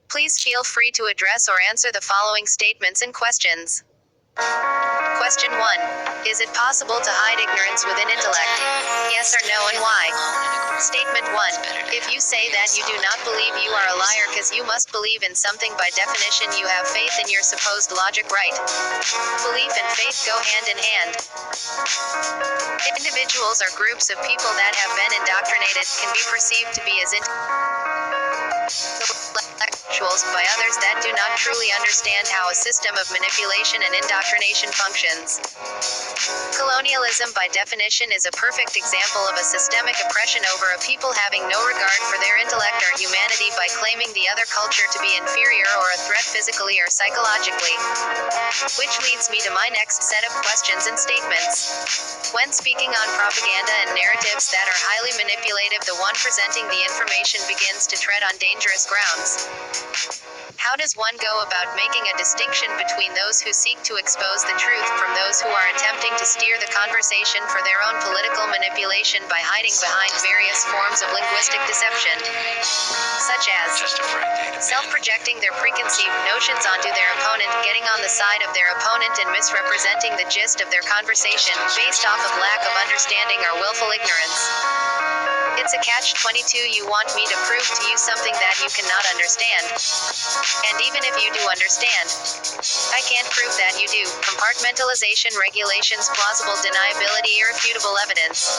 Please feel free to address or answer the following statements and questions. Question 1. Is it possible to hide ignorance within intellect? Yes or no, and why? Statement 1. If you say that you do not believe, you are a liar, because you must believe in something. By definition, you have faith in your supposed logic, right? Belief and faith go hand in hand. Individuals or groups of people that have been indoctrinated can be perceived to be as intellectuals by others that do not truly understand how a system of manipulation and indoctrination functions. Colonialism, by definition, is a perfect example of a systemic oppression over a people having no regard for their intellect or humanity by claiming the other culture to be inferior or a threat physically or psychologically. Which leads me to my next set of questions and statements. When speaking on propaganda and narratives that are highly manipulative, the one presenting the information begins to tread on dangerous grounds. How does one go about making a distinction between those who seek to expose the truth from those who are attempting to steer the conversation for their own political manipulation by hiding behind various forms of linguistic deception, such as self-projecting their preconceived notions onto their opponent, getting on the side of their opponent, and misrepresenting the gist of their conversation based off of lack of understanding or willful ignorance? It's a catch-22. You want me to prove to you something that you cannot understand. And even if you do understand, I can't prove that you do. Compartmentalization, regulations, plausible deniability, irrefutable evidence.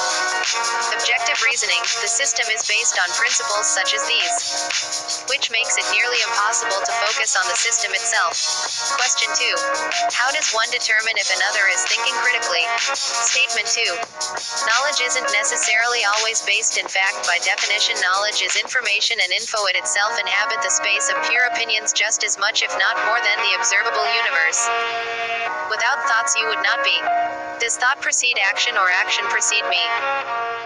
Objective reasoning. The system is based on principles such as these, which makes it nearly impossible to focus on the system itself. Question 2. How does one determine if another is thinking critically? Statement 2. Knowledge isn't necessarily always based in fact. By definition, knowledge is information, and info it itself inhabit the space of pure opinions just as much, if not more, than the observable universe. Without thoughts you would not be. Does thought precede action, or action precede me?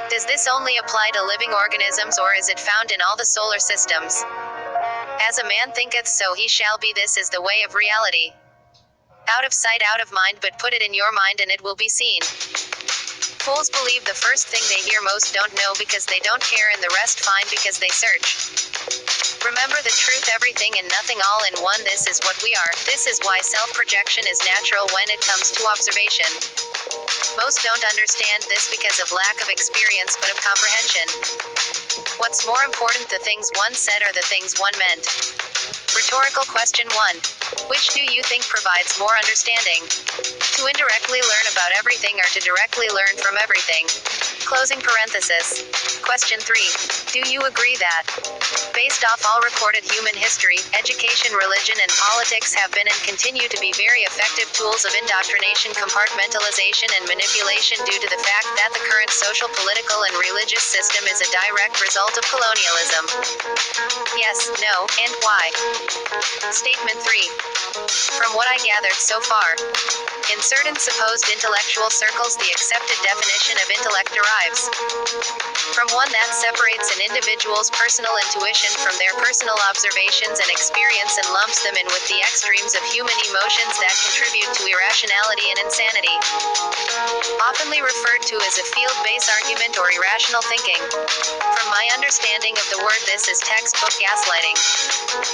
Does this only apply to living organisms, or is it found in all the solar systems? As a man thinketh, so he shall be. This is the way of reality. Out of sight, out of mind, but put it in your mind and it will be seen. Fools believe the first thing they hear, most don't know because they don't care, and the rest find because they search. Remember the truth, everything and nothing all in one. This is what we are. This is why self-projection is natural when it comes to observation. Most don't understand this because of lack of experience, but of comprehension. What's more important, the things one said or the things one meant? Rhetorical question 1. Which do you think provides more understanding? To indirectly learn about everything or to directly learn from everything? Closing parenthesis. Question 3. Do you agree that, based off all recorded human history, education, religion, and politics have been and continue to be very effective tools of indoctrination, compartmentalization, and manipulation due to the fact that the current social, political, and religious system is a direct result of colonialism? Yes, no, and why? Statement 3. From what I gathered so far, in certain supposed intellectual circles, the accepted definition of intellect derives from one that separates an individual's personal intuition from their personal observations and experience and lumps them in with the extremes of human emotions that contribute to irrationality and insanity, oftenly referred to as a field-based argument or irrational thinking. From my understanding of the word, this is textbook gaslighting.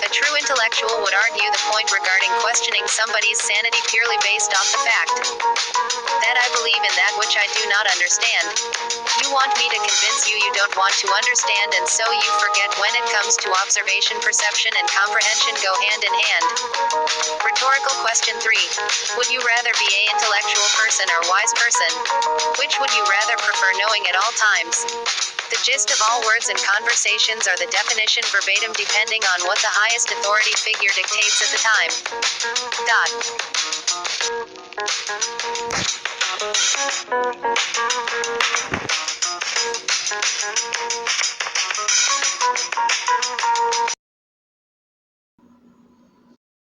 A true intellectual would argue the point regarding questioning somebody's sanity purely based off the fact that I believe in that which I do not understand. You want me to convince you you don't want to understand, and so you forget. When it comes to observation, perception, and comprehension go hand in hand. Rhetorical question 3. Would you rather be a intellectual person or wise person? Which would you rather prefer, knowing at all times the gist of all words and conversations, or the definition verbatim depending on what the highest authority figure dictates at the time? Dot.